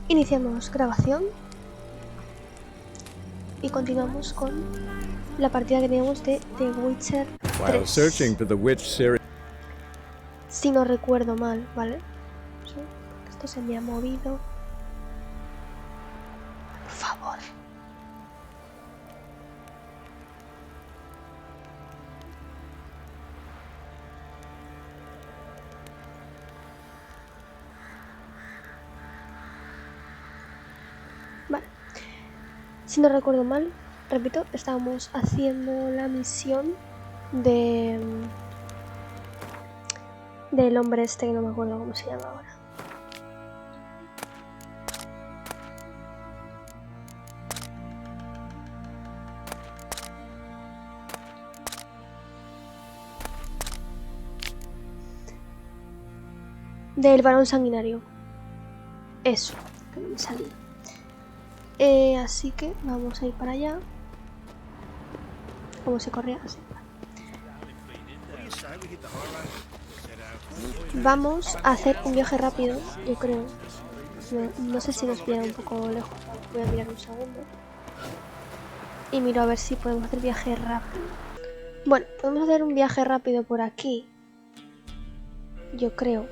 Iniciamos grabación y continuamos con la partida que teníamos de The Witcher 3. Si no recuerdo mal, ¿vale? Sí, esto se me ha movido. Por favor. Vale. Si no recuerdo mal, repito, estábamos haciendo la misión del hombre este que no me acuerdo cómo se llama ahora. Del varón sanguinario. Eso, que no me salía. Así que vamos a ir para allá. ¿Cómo se corría? Así. Vamos a hacer un viaje rápido, yo creo. No sé si nos pilla un poco lejos. Voy a mirar un segundo. Y miro a ver si podemos hacer viaje rápido. Bueno, podemos hacer un viaje rápido por aquí. Yo creo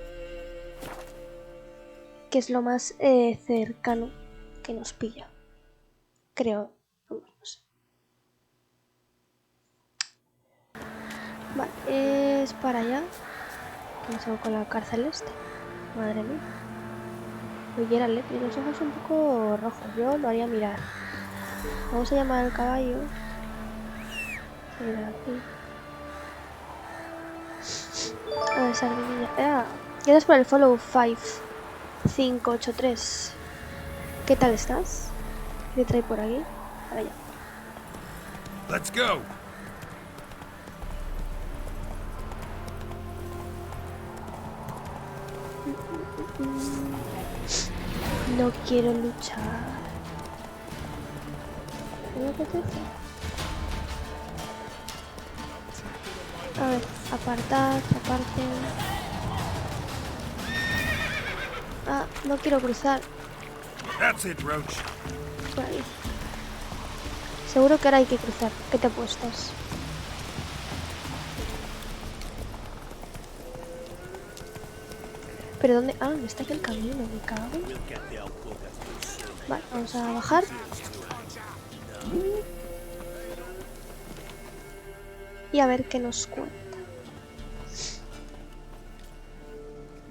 que es lo más cercano que nos pilla. Creo. Vamos, no sé. Vale, es para allá. ¿Qué hago con la cárcel este? Madre mía. Oye, tiene los ojos un poco rojos. Yo lo haría mirar. Vamos a llamar al caballo. Mira aquí. A ver, sardinilla. Gracias por el follow 5583. ¿Qué tal estás? ¿Qué trae por aquí? Para allá. Let's go. No quiero luchar. ¿No me apetece? A ver, apartad, aparte. No quiero cruzar. That's it, Roach. Por ahí. Seguro que ahora hay que cruzar. ¿Qué te apuestas? ¿Pero dónde? ¿Dónde está aquí el camino? Me cago. Vale, vamos a bajar. Y a ver qué nos cuenta.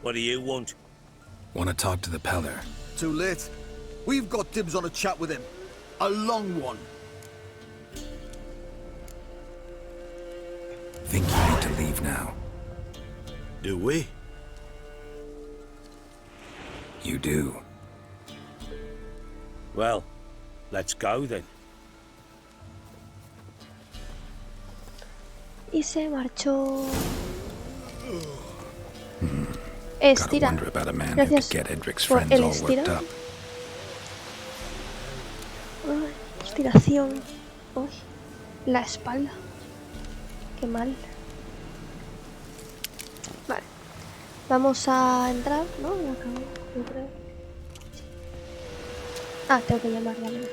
What do you want? Want to talk to the Peller. Too late. We've got dibs on a chat with him. A long one. Think you need to leave now. Do we? You do. Well, let's go then. Y se marchó. Gotta Estira. wonder about a man who Gracias could get Edric's por friends el all estira. worked up. Ay, estiración. Uy, la espalda. Qué mal. Vale. Vamos a entrar, ¿no? Ya acabo, yo creo. Sí. Tengo que llamar, vale.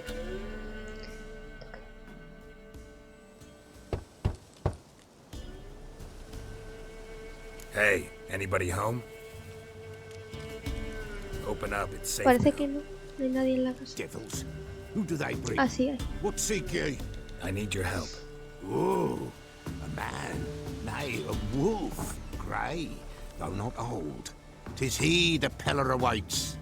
Hey, anybody home? Open up, it's safe. Parece que no. No hay nadie en la casa. Devils. Who do they bring? Sí hay. What seek ye? I need your help. Oh, a man, nay, a wolf, grey, though not old. 'Tis he the Peller awaits.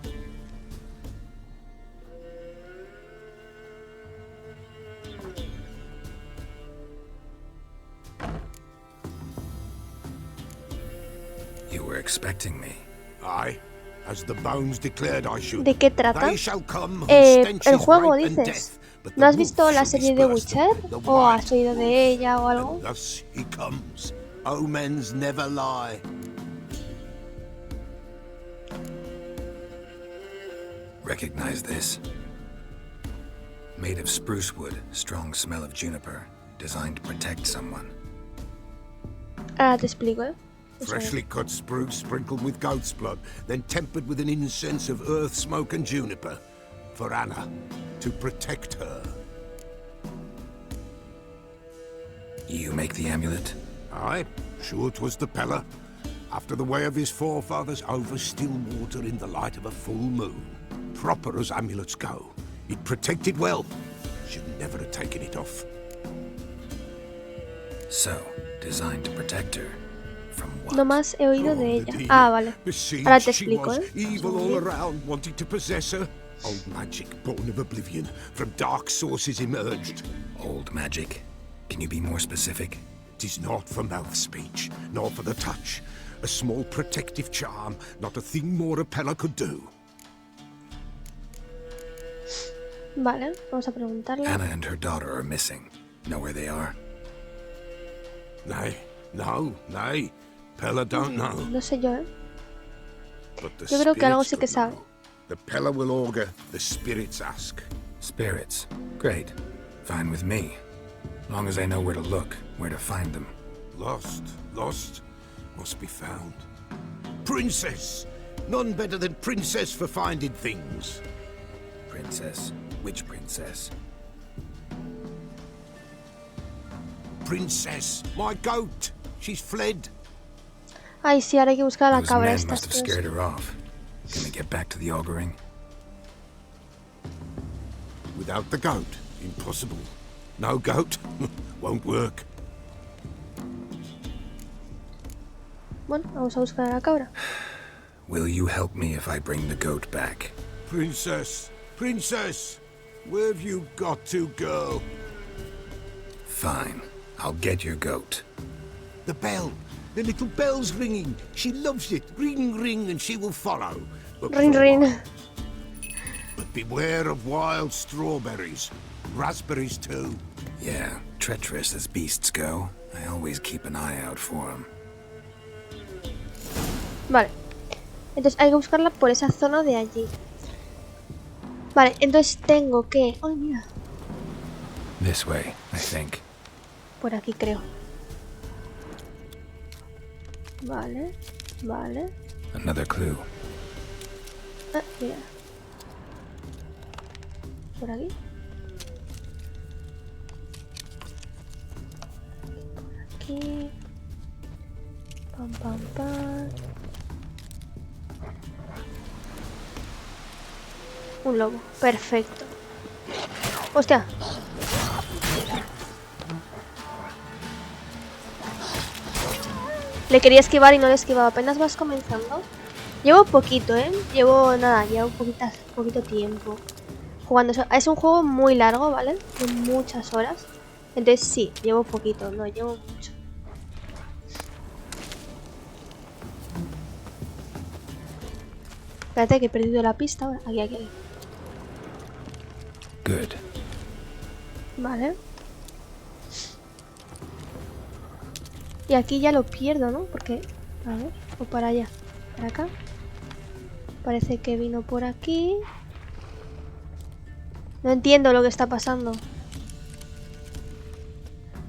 You were expecting me. Aye, as the bones declared I should. ¿De qué trata? They shall come whose El stenches juego, rape and dices. death, but ¿No the has visto wolf la shall serie de disperse Witcher? them, the ¿O has white oído de wolf. ella o algo? And thus he comes. Omens never lie. Recognize this? Made of spruce wood, strong smell of juniper, designed to protect someone. Ahora te explico, Vamos a ver. Freshly cut spruce sprinkled with goat's blood, then tempered with an incense of earth, smoke, and juniper. For Anna, to protect her. You make the amulet? Aye, sure 'twas the Peller. After the way of his forefathers, over still water in the light of a full moon. Proper as amulets go. It protected well. Should never have taken it off. So, designed to protect her. From what? No más he oído de Oh, ella. the Ah, vale. besieged Ahora te she explico, was, ¿eh? evil all around, wanting to possess her. Old magic born of oblivion, from dark sources emerged. Old magic? Can you be more specific? 'Tis not for mouth speech, nor for the touch. A small protective charm, not a thing more a Peller could do. Vale, vamos a preguntarle. Anna and her daughter are missing. Know where they are? Nay, nay. Peller don't know. No sé yo, ¿eh? But the Yo creo que algo spirits sí que will sabe. know. The Peller will augur, the spirits ask. Spirits. Great. Fine with me. Long as I know where to look, where to find them. Lost, must be found. Princess! None better than Princess for finding things. Princess? Which princess? Princess, my goat! She's fled. Ay, sí, ahora hay que buscar a la Those cabra men esta. must have scared her off. Can we get back to the auguring? Without the goat, impossible. No goat, won't work. Bueno, vamos a buscar a la cabra. Will you help me if I bring the goat back? Princess, where have you got to, girl? Fine. I'll get your goat. The bell, the little bell's ringing. She loves it. Ring, ring, and she will follow. But Rin, rin. But beware of wild strawberries. Raspberries, too. Yeah, treacherous as beasts go. I always keep an eye out for them. Vale. Entonces hay que buscarla por esa zona de allí. Vale, entonces tengo que... ¡Ay, mira! This way, I think. Por aquí creo. Vale, vale. Another clue. Ah, mira. Por aquí. Por aquí. Pam, pam, pam. Un lobo. Perfecto. ¡Hostia! Le quería esquivar y no le esquivaba. Apenas vas comenzando. Llevo poquito, ¿eh? Llevo nada, llevo poquito tiempo jugando. Es un juego muy largo, ¿vale? De muchas horas. Entonces sí, llevo poquito, no llevo mucho. Espérate que he perdido la pista ahora. Aquí. Good. Vale. Y aquí ya lo pierdo, ¿no? Porque... A ver, o para allá. Para acá. Parece que vino por aquí. No entiendo lo que está pasando.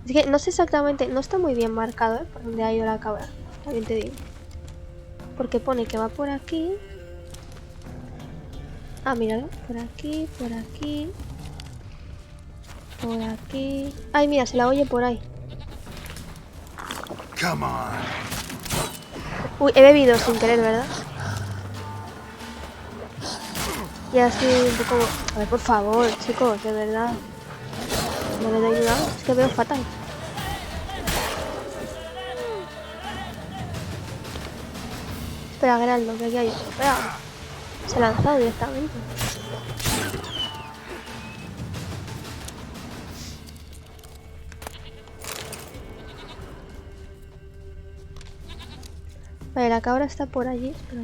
Es que no sé exactamente... No está muy bien marcado, ¿eh? Por dónde ha ido la cabra. También te digo. Porque pone que va por aquí. Ah, míralo. Por aquí, por aquí. Por aquí. Ay, mira, se la oye por ahí. Come on. Uy, he bebido sin querer, ¿verdad? Ya estoy un poco... A ver, por favor, chicos, de verdad. No le doy nada, es que veo fatal. Espera, Geraldo, que aquí hay otro. Espera. Se ha lanzado directamente. Vale, la cabra está por allí. Espera,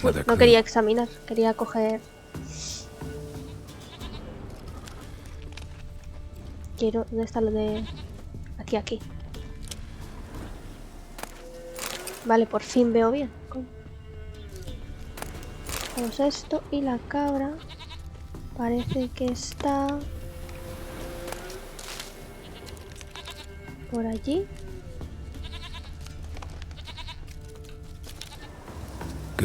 Another no clue. quería examinar, quería coger... Quiero... ¿Dónde está lo de...? Aquí. Vale, por fin veo bien. Vamos a esto y la cabra parece que está... por allí.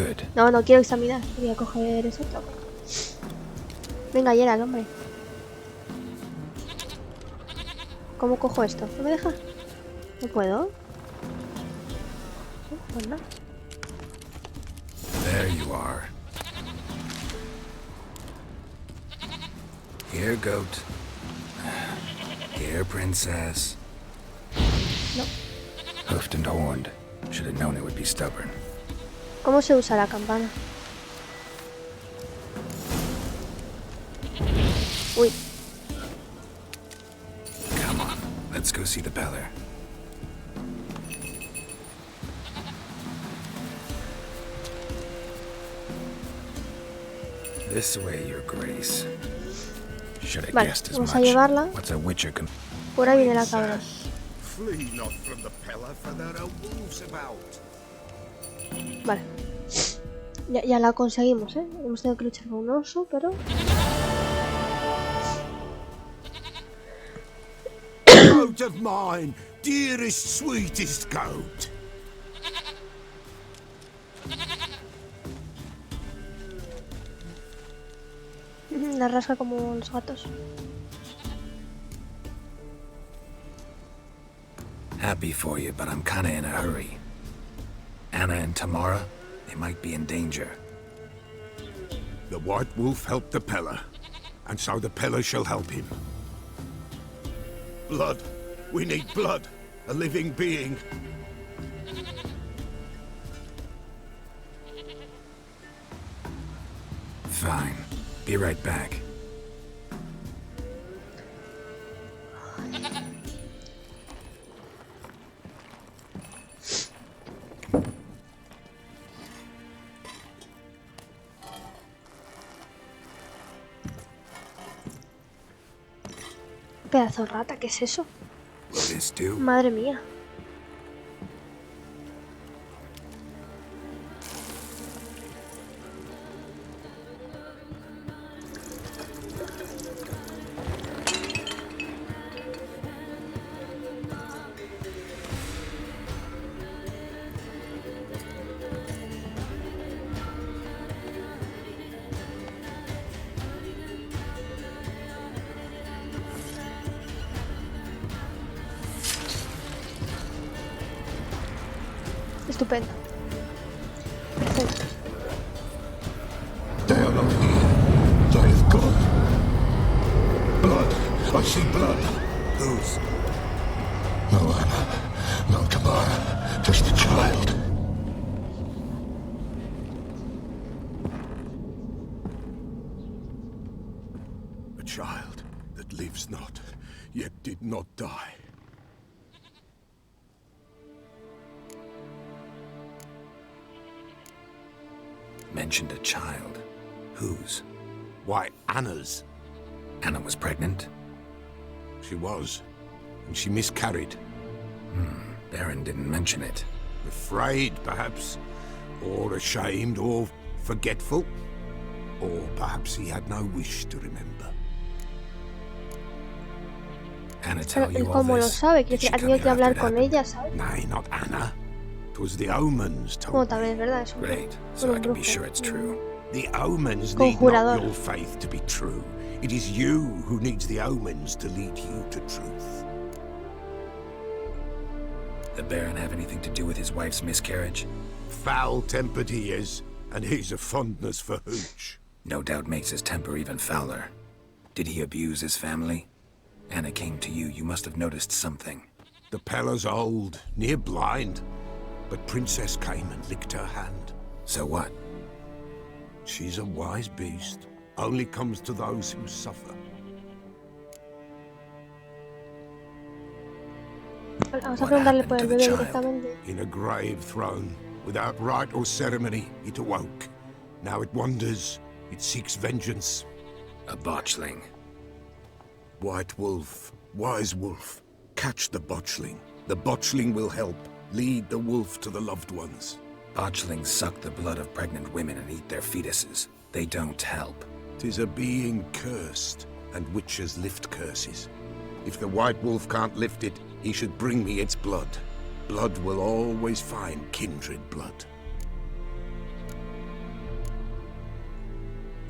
Good. No, no quiero examinar. Quería coger eso. Venga, Geralt, hombre. ¿Cómo cojo esto? ¿No me deja? ¿No puedo? Pues no. There you are. Here, goat. Here, princess. No. Hoofed and horned. Should have known it would be stubborn. ¿Cómo se usa la campana? Uy. Come on, let's go see the Beller. This way, Your Grace. Should have Vale, guessed as vamos a much. llevarla. What's a witcher Por ahí viene la cabra. Flee not from the Pella, for there are wolves about. Vale. Ya la conseguimos, ¿eh? Hemos tenido que luchar con un oso, pero... Goat of mine, dearest, sweetest goat. La rasca como los gatos. Happy for you, but I'm kinda in a hurry. Anna and Tamara, they might be in danger. The White Wolf helped the Pella, and so the Pella shall help him. Blood. We need blood. A living being. Fine. Be right back. Pedazo de rata, ¿qué es eso? Will this do? Madre mía. Estupendo. Perfecto. They are not here. They have gone. Blood. I see blood. Whose? No Anna. No Tamara. Just a child. A child that lives not, yet did not die. Mentioned a child. Whose? Why, Anna's. Anna was pregnant? She was, and she miscarried. Baron didn't mention it. Afraid, perhaps, or ashamed, or forgetful. Or perhaps he had no wish to remember. Anna tell Pero, you all ¿cómo lo this? sabe? Did Que she ha come tenido here que hablar after it con happened? ella, ¿sabes? Nay, not Anna. 'Twas the omens told Como me. también es verdad, es un Great, un so I can be brujo. sure it's true. The omens need Conjurador. not your faith to be true. It is you who needs the omens to lead you to truth. The Baron have anything to do with his wife's miscarriage? Foul-tempered he is, and he's a fondness for hooch. No doubt makes his temper even fouler. Did he abuse his family? Anna came to you, you must have noticed something. The Pella's old, near blind, but Princess came and licked her hand. So what? She's a wise beast, only comes to those who suffer. Vamos a What preguntarle happened por to el the bebé child? directamente. In a grave throne, without rite or ceremony, it awoke. Now it wanders, it seeks vengeance. A botchling. White Wolf, Wise Wolf, catch the botchling. The botchling will help, lead the wolf to the loved ones. Botchlings suck the blood of pregnant women and eat their fetuses. They don't help. 'Tis a being cursed, and witches lift curses. If the White Wolf can't lift it, he should bring me its blood. Blood will always find kindred blood.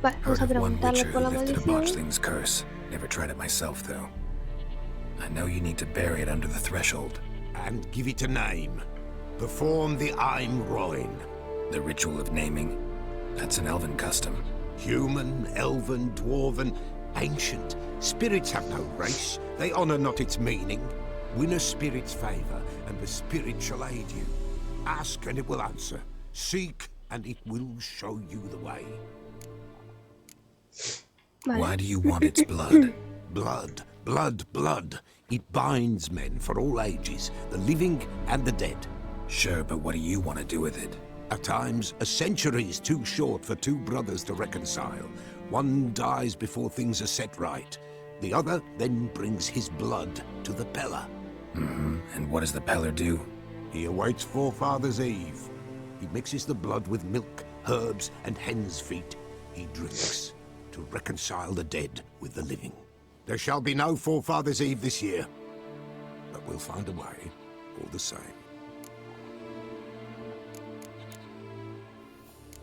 Vale, vamos Heard a of one preguntarle witcher por who la lifted a maldición. botchling's curse. Never tried it myself, though. I know you need to bury it under the threshold. And give it a name. Perform the Aim Roin. The ritual of naming? That's an elven custom. Human, elven, dwarven, ancient. Spirits have no race. They honor not its meaning. Win a spirit's favor, and the spirit shall aid you. Ask, and it will answer. Seek, and it will show you the way. Vale. Why do you want its blood? Blood, blood, blood. It binds men for all ages, the living and the dead. Sure, but what do you want to do with it? At times, a century is too short for two brothers to reconcile. One dies before things are set right. The other then brings his blood to the Peller. And what does the Peller do? He awaits Forefather's Eve. He mixes the blood with milk, herbs, and hen's feet. He drinks to reconcile the dead with the living. There shall be no Forefather's Eve this year, but we'll find a way, all the same.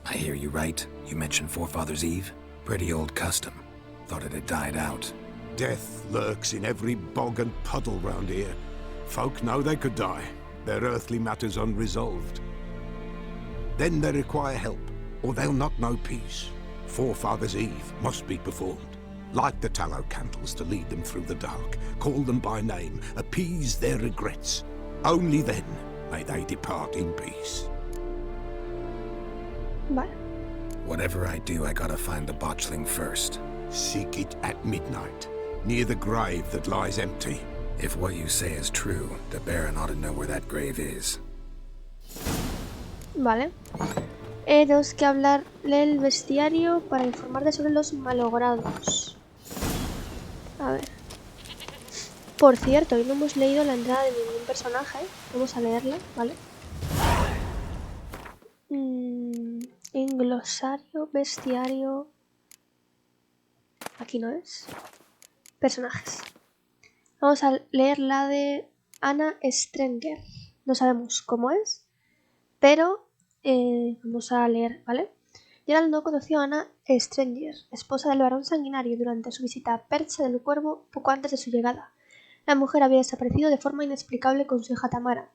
I hear you right. You mentioned Forefather's Eve? Pretty old custom. Thought it had died out. Death lurks in every bog and puddle round here. Folk know they could die, their earthly matters unresolved. Then they require help, or they'll not know peace. Forefather's Eve must be performed. Light the tallow candles to lead them through the dark. Call them by name, appease their regrets. Only then may they depart in peace. Vale. Whatever I do, I gotta find the botchling first. Seek it at midnight, near the grave that lies empty. If what you say is true, the Baron ought to know where that grave is. Vale. Tenemos que hablar del bestiario para informarte sobre los malogrados. A ver. Por cierto, hoy no hemos leído la entrada de ningún personaje. Vamos a leerla, ¿vale? En glosario, bestiario... Aquí no es. Personajes. Vamos a leer la de Anna Strenger. No sabemos cómo es, pero vamos a leer, ¿vale? Geralt no conoció a Anna Strenger, esposa del varón sanguinario, durante su visita a Percha del Cuervo poco antes de su llegada. La mujer había desaparecido de forma inexplicable con su hija Tamara,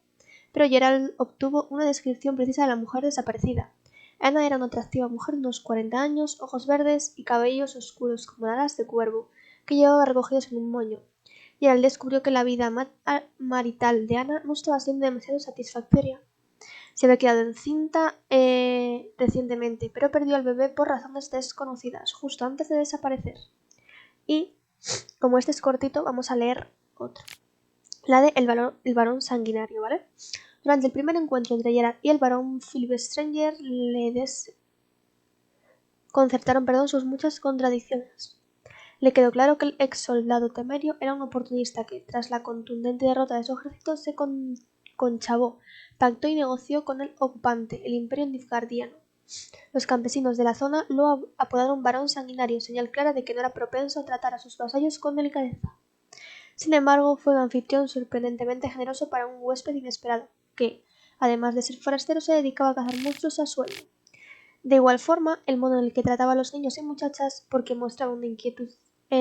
pero Geralt obtuvo una descripción precisa de la mujer desaparecida. Anna era una atractiva mujer de unos 40 años, ojos verdes y cabellos oscuros como alas de cuervo, que llevaba recogidos en un moño. Geralt descubrió que la vida marital de Anna no estaba siendo demasiado satisfactoria. Se había quedado encinta recientemente, pero perdió al bebé por razones desconocidas, justo antes de desaparecer. Y, como este es cortito, vamos a leer otro. La de el varón sanguinario, ¿vale? Durante el primer encuentro entre Geralt y el varón Philip Stranger le concertaron sus muchas contradicciones. Le quedó claro que el ex soldado temerio era un oportunista que, tras la contundente derrota de su ejército, se conchavó, pactó y negoció con el ocupante, el Imperio Nilfgaardiano. Los campesinos de la zona lo apodaron varón sanguinario, señal clara de que no era propenso a tratar a sus vasallos con delicadeza. Sin embargo, fue un anfitrión sorprendentemente generoso para un huésped inesperado, que, además de ser forastero, se dedicaba a cazar monstruos a sueldo. De igual forma, el modo en el que trataba a los niños y muchachas, porque mostraba una inquietud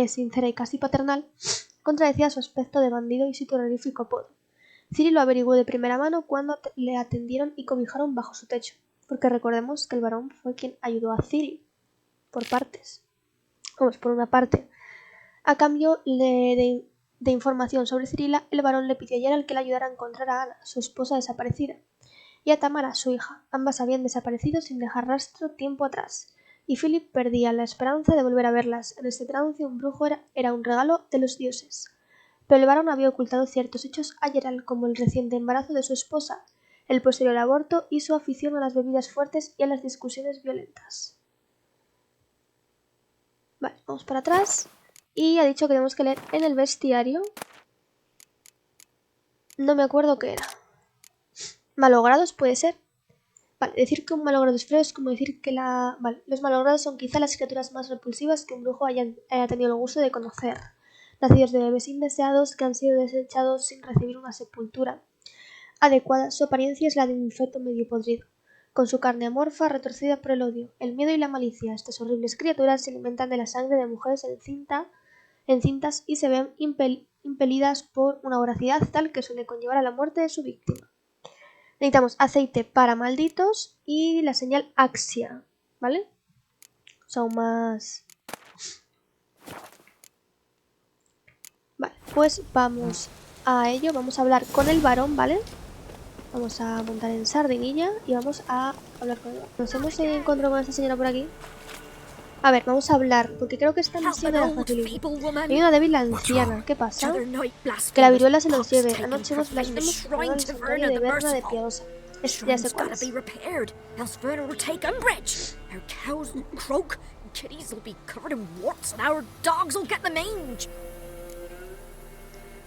sincera y casi paternal, contradecía su aspecto de bandido y su terrorífico apodo. Ciri lo averiguó de primera mano cuando le atendieron y cobijaron bajo su techo, porque recordemos que el varón fue quien ayudó a Ciri, por partes. Vamos, por una parte. A cambio de información sobre Cirila, el varón le pidió a Geralt que le ayudara a encontrar a Anna, su esposa desaparecida, y a Tamara, su hija. Ambas habían desaparecido sin dejar rastro tiempo atrás, y Philip perdía la esperanza de volver a verlas. En este trance un brujo era un regalo de los dioses. Pero el varón había ocultado ciertos hechos a Geralt, como el reciente embarazo de su esposa, el posterior aborto y su afición a las bebidas fuertes y a las discusiones violentas. Vale, vamos para atrás. Y ha dicho que tenemos que leer en el bestiario. No me acuerdo qué era. Malogrados puede ser. Vale, decir que un malogrado es feo es como decir que los malogrados son quizá las criaturas más repulsivas que un brujo haya tenido el gusto de conocer. Nacidos de bebés indeseados que han sido desechados sin recibir una sepultura adecuada, su apariencia es la de un feto medio podrido. con su carne amorfa retorcida por el odio, el miedo y la malicia. Estas horribles criaturas se alimentan de la sangre de mujeres encintas y se ven impelidas por una voracidad tal que suele conllevar a la muerte de su víctima. Necesitamos aceite para malditos y la señal Axia, ¿vale? O sea, aún más... Vale, pues vamos a ello, vamos a hablar con el varón, ¿vale? Vamos a montar en sardinilla y vamos a hablar con él. Nos hemos encontrado con esta señora por aquí. A ver, vamos a hablar, porque creo que esta misión era facilita. Hay una débil anciana, ¿qué pasa? Que la viruela se los lleve. Anoche hemos blasfemos por el santuario de Berna de Piadosa. Ya sé cuál es.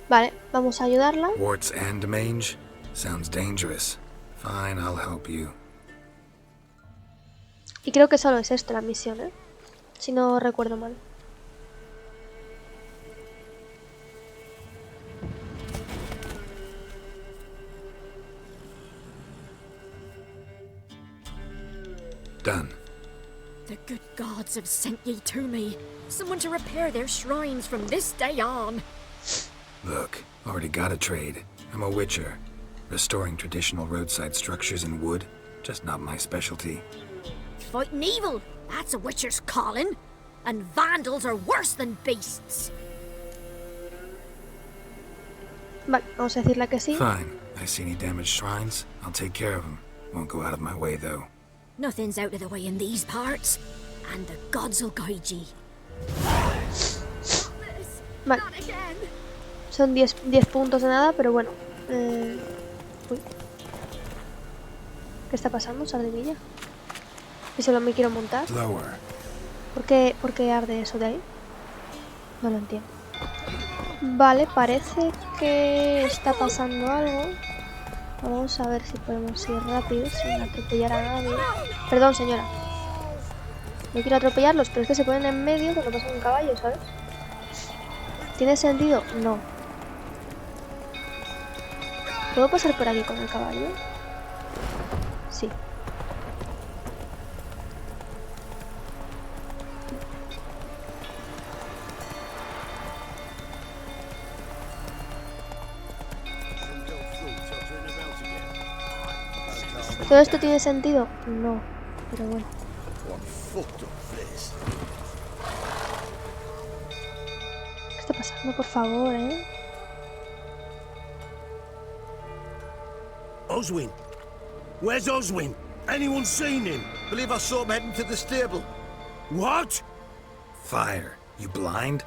Vale, vamos a ayudarla. Warts and mange? Sounds dangerous. Fine, I'll help you. Y creo que solo es esto la misión, ¿eh? Si no recuerdo mal. Done. The good gods have sent ye to me. Someone to repair their shrines from this day on. Look, already got a trade. I'm a witcher. Restoring traditional roadside structures in wood, just not my specialty. Fighting evil, that's a witcher's calling. And vandals are worse than beasts. Vale, vamos a decirle que sí. Fine. I see any damaged shrines, I'll take care of them. Won't go out of my way, though. Nothing's out of the way in these parts. And the gods will guide ye. Vale. Son 10 puntos de nada, pero bueno. Uy. ¿Qué está pasando, sardinilla? Y solo me quiero montar. ¿Por qué arde eso de ahí? No lo entiendo. Vale, parece que está pasando algo. Vamos a ver si podemos ir rápido sin atropellar a nadie. Perdón, señora. No quiero atropellarlos, pero es que se ponen en medio cuando pasa un caballo, ¿sabes? ¿Tiene sentido? No. ¿Puedo pasar por aquí con el caballo? Sí. ¿Todo esto tiene sentido? No, pero bueno. ¿Qué está pasando? Por favor, Oswin! Where's Oswin? Anyone seen him? Believe I saw him heading to the stable. What? Fire. You blind?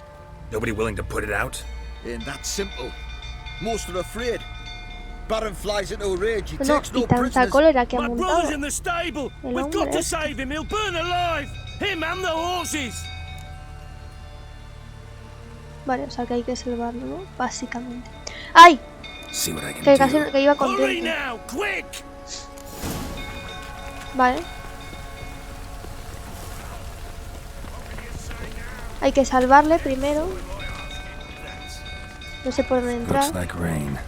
Nobody willing to put it out? Ain't that simple. Most are afraid. Baron flies into a rage. He Bueno, takes no y tanta prisoners. cólera que ha My montado. brother's in the stable! El We've got hombre to este. save him! He'll burn alive! Him and the horses! Vale, o sea que hay que salvarlo, ¿no? Básicamente. ¡Ay! See what I can Que casi do. que iba Hurry contento. now! Quick! Vale. Hay que salvarle primero. No sé por dónde entrar. Looks like rain.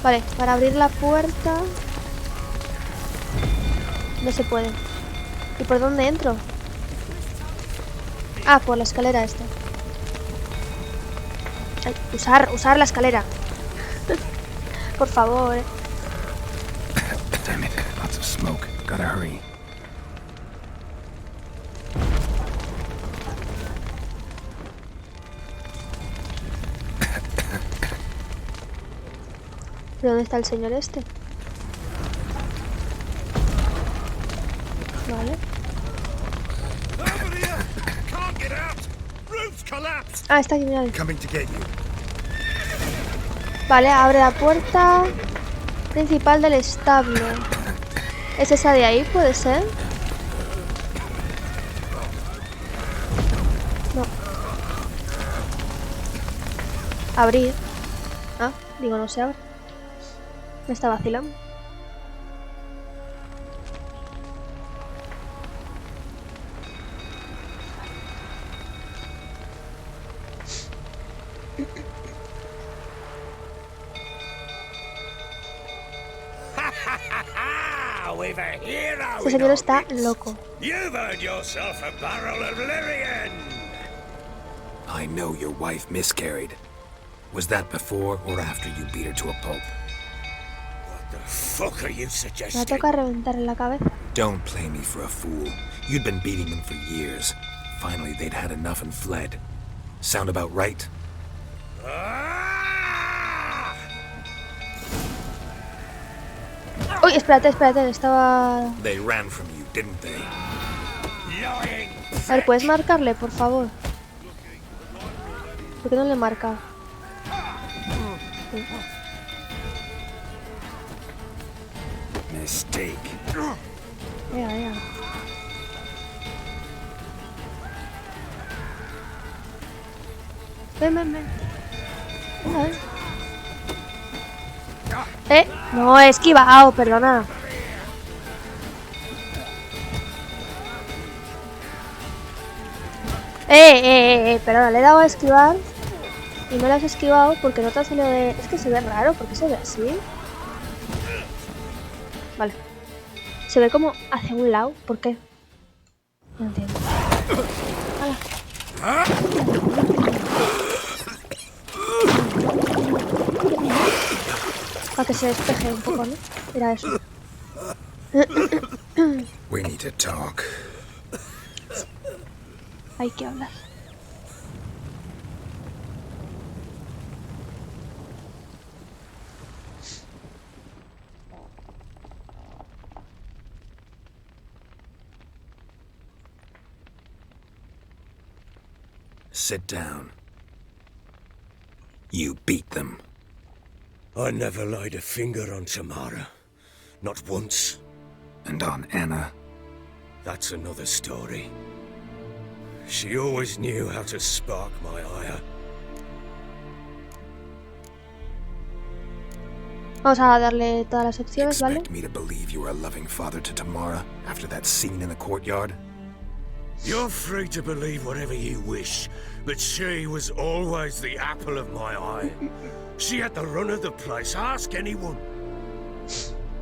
Vale, para abrir la puerta no se puede. ¿Y por dónde entro? Ah, por la escalera esta. Ay, usar la escalera. Por favor, Damn it, lots of smoke. Gotta hurry. ¿De dónde está el señor este? Vale. Over here! Can't get out! Roof's collapsed! Ah, está aquí, mirad. Coming to get you. Vale, abre la puerta principal del establo. ¿Es esa de ahí? ¿Puede ser? No. Abrir. Ah, digo, no se abre. Me está vacilando. live a hero Este in señor our está midst. loco. You've earned yourself a barrel of Lyrian. I know your wife miscarried. Was that before or after you beat her to a pulp? What the fuck are you Me suggesting? toca reventarle la cabeza. Don't play me for a fool. You'd been beating them for years. Finally, they'd had enough and fled. Sound about right? Ah! Uy, espérate, espérate, estaba... They ran from you, didn't they? Lying. A ver, ¿puedes marcarle, por favor? ¿Por qué no le marca? Mistake. Venga, venga. Ven, ven, ven. Venga, ven. No, he esquivado, perdona. Perdona, le he dado a esquivar y no le has esquivado porque no te ha salido de... Es que se ve raro, ¿por qué se ve así? Vale. Se ve como hacia un lado, ¿por qué? No entiendo. ¡Hala! Para que se despeje un poco, ¿no? Mira eso. We need to talk. Hay que hablar. Sit down. You beat them. I never laid a finger on Tamara. Not once. And on Anna. That's another story. She always knew how to spark my ire. Vamos a darle todas las opciones, ¿vale? Expect me to believe you were a loving father to Tamara after that scene in the courtyard? You're free to believe whatever you wish, but she was always the apple of my eye. She had the run of the place, ask anyone.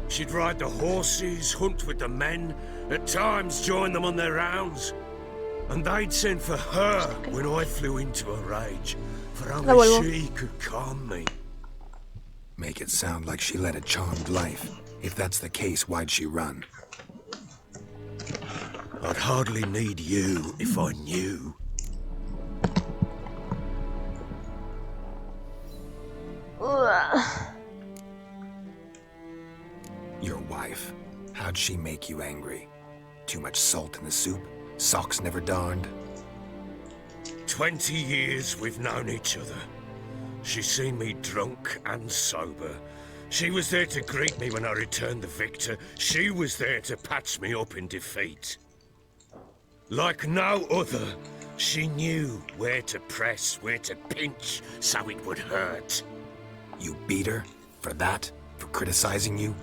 She'd ride the horses, hunt with the men, at times join them on their rounds. And they'd send for her when I flew into a rage, for only she could calm me. Make it sound like she led a charmed life. If that's the case, why'd she run? I'd hardly need you if I knew. Your wife. How'd she make you angry? Too much salt in the soup? Socks never darned? 20 years we've known each other. She's seen me drunk and sober. She was there to greet me when I returned the victor. She was there to patch me up in defeat. Like no other, she knew where to press, where to pinch, so it would hurt. You beat her? For that? For criticizing you?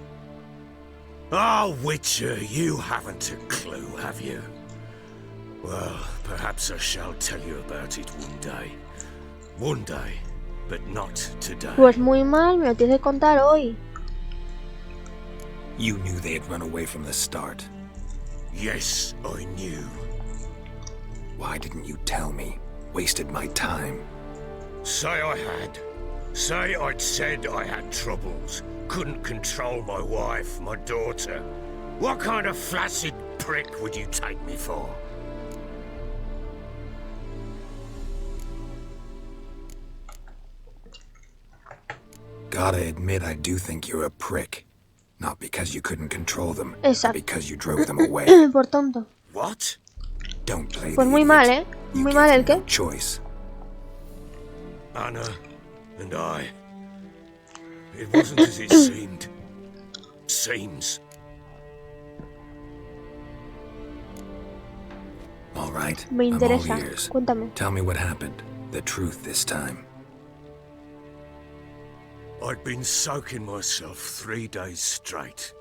Oh, Witcher, you haven't a clue, have you? Well, perhaps I shall tell you about it one day. One day, but not today. Pues muy mal, me lo tienes que contar hoy. You knew they had run away from the start. Yes, I knew. Why didn't you tell me? Wasted my time. Say I had. Say I'd said I had troubles. Couldn't control my wife, my daughter. What kind of flaccid prick would you take me for? Gotta admit, I do think you're a prick. Not because you couldn't control them, Exacto. but because you drove them away. Por tonto. What? Don't play Pues the muy idiot. mal, ¿eh? You Muy gave mal el them qué. no choice. Anna and I. It wasn't as it seemed. Seems. All right, Me I'm all interesa. ears. Cuéntame. Tell me what happened. The truth this time. I'd been soaking myself 3 days straight.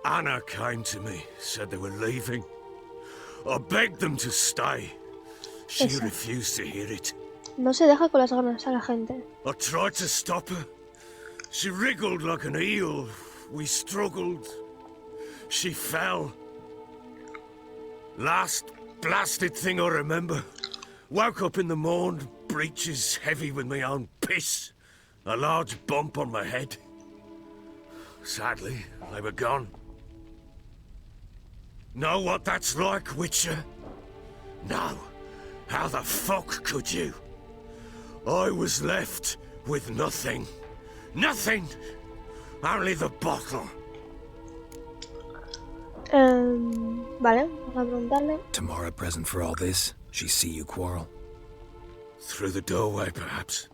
Anna came to me, said they were leaving. I begged them to stay. She Eso. refused to hear it. No se deja con las ganas a la gente. I tried to stop her. She wriggled like an eel. We struggled. She fell. Last blasted thing I remember. Woke up in the morn, breeches heavy with my own piss. A large bump on my head. Sadly, they were gone. Know what that's like, Witcher? No. How the fuck could you? I was left with nothing. Nothing! Only the bottle. Vale, vamos a preguntarle. Tamara present for all this? She see you quarrel? Through the doorway, perhaps.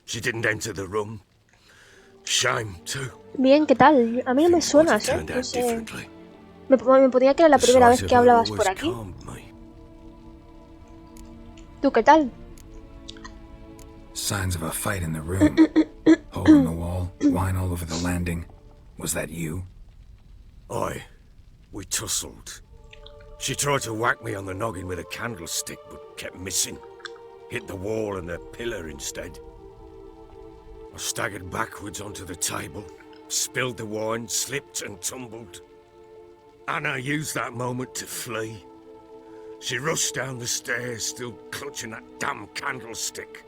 She didn't enter the room. Shame, too. Bien, ¿qué tal? A mí no me suenas, ¿eh? No sé. Me ponía que era la primera vez que hablabas por aquí. ¿Tú qué tal? Signs of a fight in the room. Hole in the wall, wine all over the landing. Was that you? We tussled. She tried to whack me on the noggin with a candlestick, but kept missing. Hit the wall and a pillar instead. I staggered backwards onto the table, spilled the wine, slipped and tumbled. Anna used that moment to flee. She rushed down the stairs, still clutching that damn candlestick.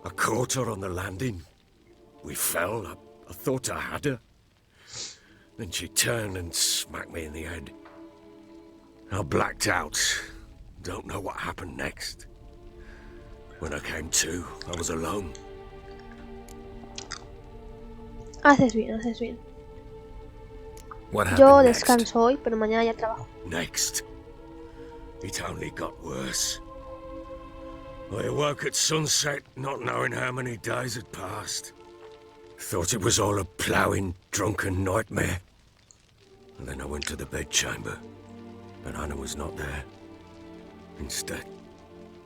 I caught her on the landing. We fell. I thought I had her. Then she turned and smacked me in the head. I blacked out. Don't know what happened next. When I came to, I was alone. Haces bien, haces bien. What Yo happened next? descanso hoy, pero mañana ya trabajo. Next, it only got worse. I awoke at sunset, not knowing how many days had passed. Thought it was all a ploughing, drunken nightmare. And then I went to the bedchamber, but Anna was not there. Instead,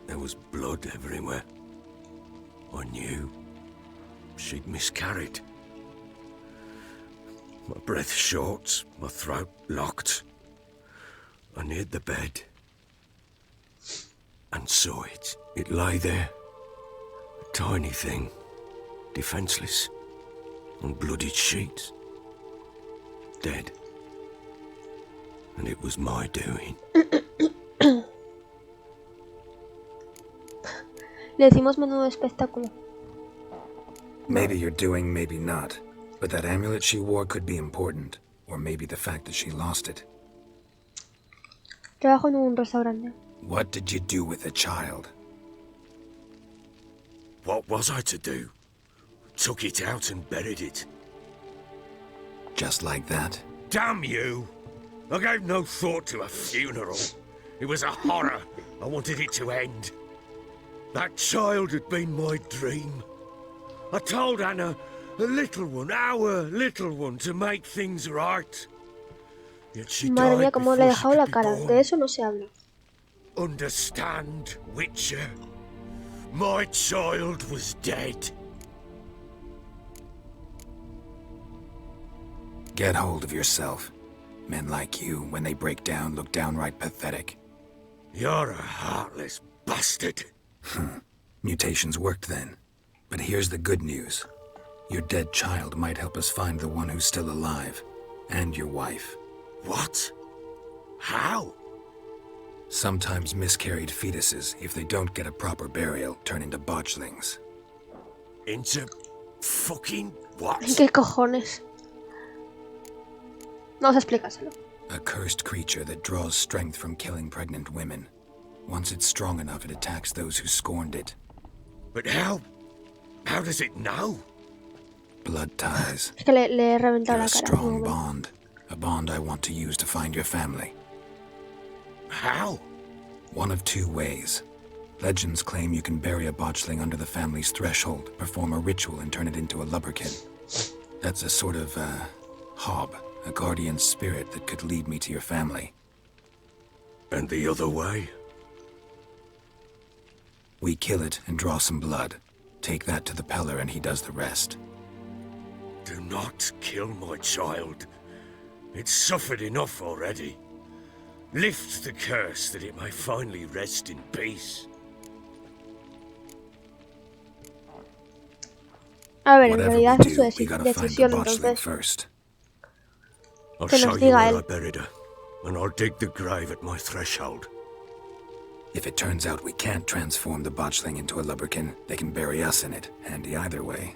there was blood everywhere. I knew she'd miscarried. My breath short, my throat locked. I neared the bed and saw it. It lay there, a tiny thing, defenseless, on bloodied sheets, dead. And it was my doing. Le decimos menudo espectáculo. Maybe you're doing, maybe not. But that amulet she wore could be important. Or maybe the fact that she lost it. Trabajo en un restaurante. What did you do with the child? What was I to do? Took it out and buried it. Just like that? Damn you! I gave no thought to a funeral. It was a horror. I wanted it to end. That child had been my dream. I told Anna, a little one, our little one, to make things right. Yet she Madre mía, died cómo le he before she dejado la could be cara. born. De eso no se habla. Understand, Witcher? My child was dead. Get hold of yourself. Men like you, when they break down, look downright pathetic. You're a heartless bastard. Mutations worked then. But here's the good news. Your dead child might help us find the one who's still alive. And your wife. What? How? Sometimes miscarried fetuses, if they don't get a proper burial, turn into botchlings. Into fucking what? ¿Qué cojones? Vamos a explicárselo. A cursed creature that draws strength from killing pregnant women. Once it's strong enough, it attacks those who scorned it. But how? How does it know? Blood ties. Es que le he reventado You're la a cara. strong bond. A bond I want to use to find your family. How? One of two ways. Legends claim you can bury a botchling under the family's threshold, perform a ritual, and turn it into a lubberkin. That's a sort of, hob, a guardian spirit that could lead me to your family. And the other way? We kill it and draw some blood. Take that to the Peller and he does the rest. Do not kill my child. It's suffered enough already. Lift the curse that it may finally rest in peace. A ver, en Whatever realidad we es su do, we gotta find the decisión, botchling entonces. first. I'll Que show nos you diga where él. I buried her, and I'll dig the grave at my threshold. If it turns out we can't transform the botchling into a lubberkin, they can bury us in it. Handy either way.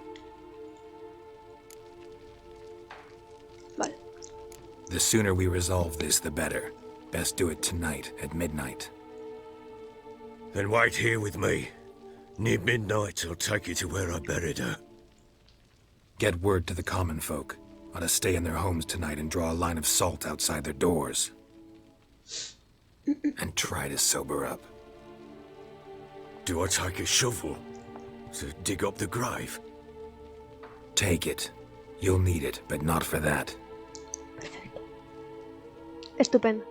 Vale. The sooner we resolve this, the better. Best do it tonight at midnight. Then wait here with me. Near midnight, I'll take you to where I buried her. Get word to the common folk. Ought to stay in their homes tonight and draw a line of salt outside their doors. And try to sober up. Do I take a shovel to dig up the grave? Take it. You'll need it, but not for that. Estupendo.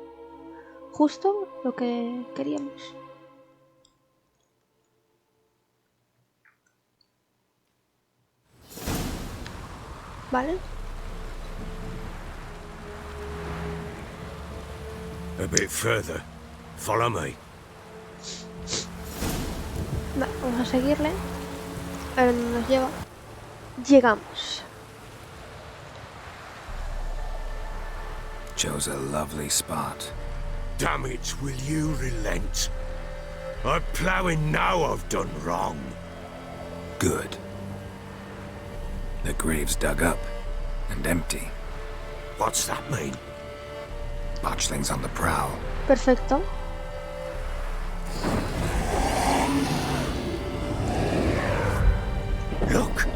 Justo lo que queríamos. Vale. A bit further. Follow me. Vale, vamos a seguirle. A ver dónde nos lleva. Llegamos. Chose a lovely spot. Damn it, will you relent? I'm ploughing now I've done wrong. Good. The grave's dug up and empty. What's that mean? Botchling's on the prowl. Perfecto. Look!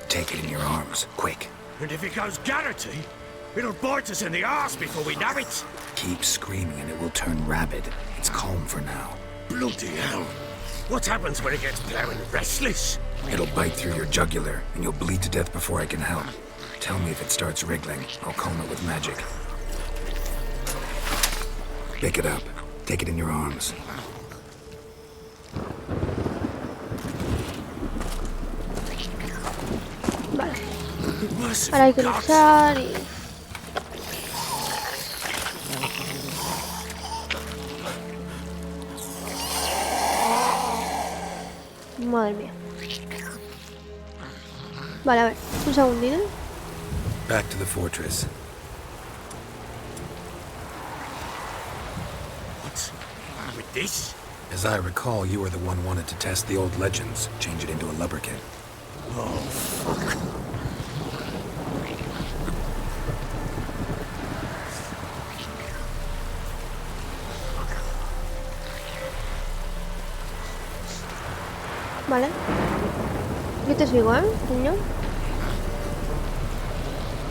Take it in your arms, quick. And if it goes Garrity, it'll bite us in the arse before we know it. Keep screaming and it will turn rabid. It's calm for now. Bloody hell. What happens when it gets ploughing restless? It'll bite through your jugular and you'll bleed to death before I can help. Tell me if it starts wriggling. I'll calm it with magic. Pick it up. Take it in your arms. Vale. Merciful Ahora hay que gods. luchar y... Madre mía. Vale, a ver. Un segundito. Back to the fortress. What? With this? As I recall, you were the one wanted to test the old legends, change it into a lubberkin. Oh, fuck. Vale. Yo te sigo, niño?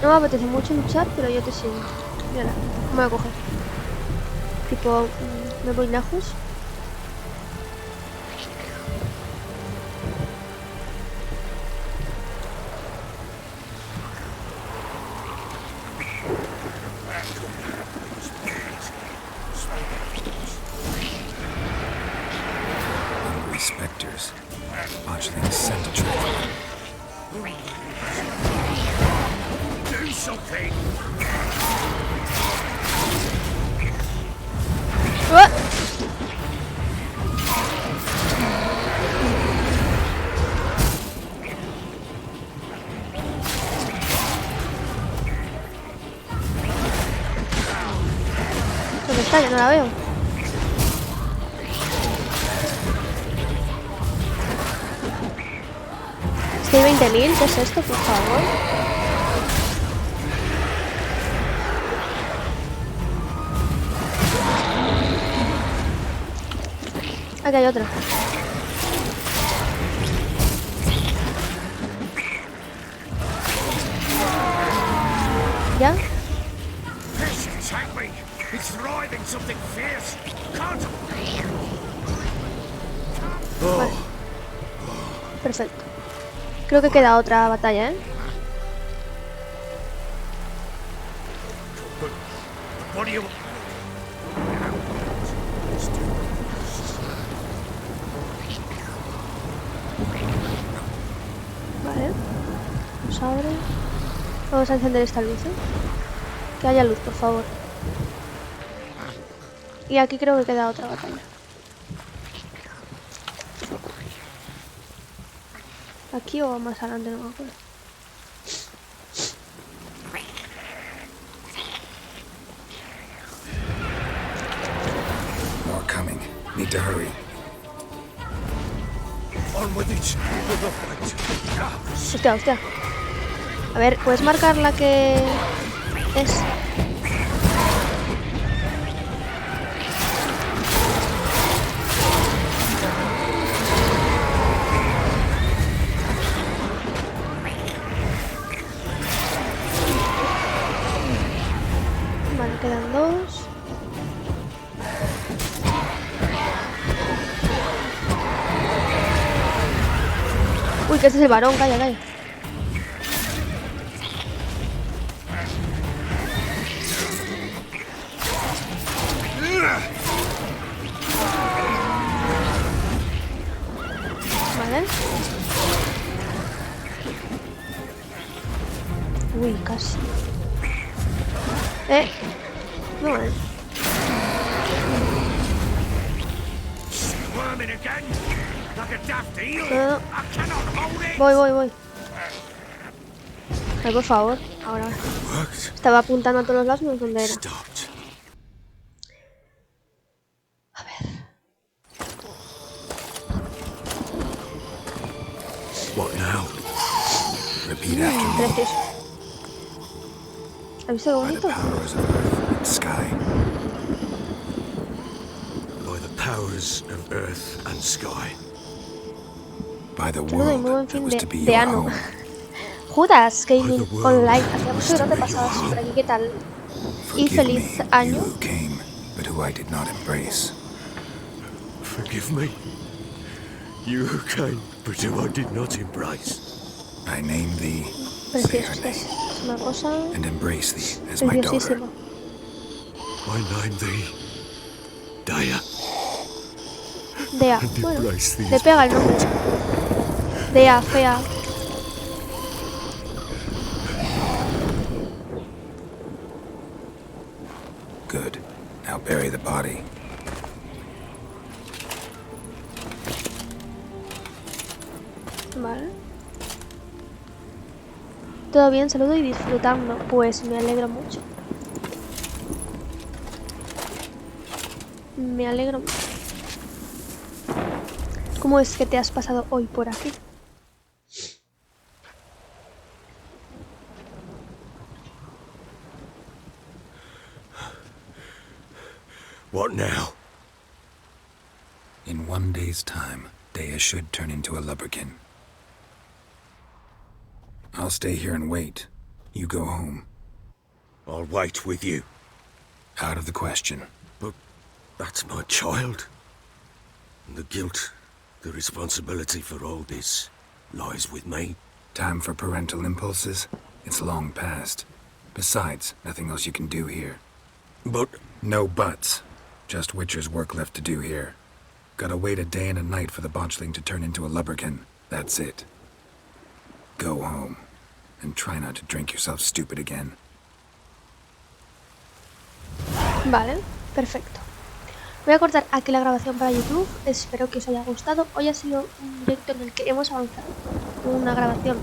No me apetece mucho luchar, pero yo te sigo. Mira, me voy a coger. Tipo, me voy lejos. Hungry specters. Botchling's scent a trail. Do something! ¡Uah! ¿Dónde está? Que no la veo. Es que hay 20.000, ¿qué es esto, por favor? Aquí hay otra. ¿Ya? This attack me! It's writhing something fierce! Can't... Vale. Perfecto. Creo que queda otra batalla, ¿eh? What do you... Vale. Nos abre. Vamos a encender esta luz, ¿eh? Que haya luz, por favor. Y aquí creo que queda otra batalla. Aquí o más adelante, no me acuerdo. More coming. Need to hurry. On with it. For the fight. Hostia, hostia. A ver, ¿puedes marcar la que es? Vale, quedan dos. Uy, que ese es el varón, calla, calla. Vale. Uy, casi. No, Squirming again. Like a daft eel. No. I cannot hold it. Voy. Ay, por favor. Ahora. Worked. Estaba apuntando a todos los lados, no sé dónde era. Stopped. A ver. What now? Repeat after me. Precioso. ¿Has visto qué By the bonito? powers of earth and sky. By the powers of earth and sky. By the Saludo y muy buen world that fin was to be de your ano. home. Judas Gaming By the world Online. that Hacía was mucho que no to te be pasabas your por aquí. ¿Qué tal? Y Forgive feliz me, año. you who came, but who I did not embrace. Forgive me. You who came, but who I did not embrace. I name thee, say her Precioso. name, Es una cosa and embrace thee as my daughter. preciosísima. I name thee Dea. Dea. And Bueno, embrace thee le as pega my el nombre. daughter. Dea, fea. Good. Now bury the body. Vale. Todo bien, saludo y disfrutando. Pues me alegro mucho. Me alegro mucho. ¿Cómo es que te has pasado hoy por aquí? What now? In 1 day's time, Dea should turn into a lubberkin. I'll stay here and wait. You go home. I'll wait with you. Out of the question. But that's my child. And the guilt, the responsibility for all this lies with me. Time for parental impulses? It's long past. Besides, nothing else you can do here. But No buts. Just Witcher's work left to do here. Gotta wait a day and a night for the botchling to turn into a lubberkin. That's it. Go home. And try not to drink yourself stupid again. Vale, perfecto. Voy a cortar aquí la grabación para YouTube. Espero que os haya gustado. Hoy ha sido un directo en el que hemos avanzado. Una grabación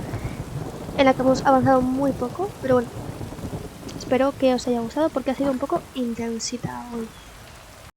en la que hemos avanzado muy poco. Pero bueno, espero que os haya gustado porque ha sido un poco intensita hoy.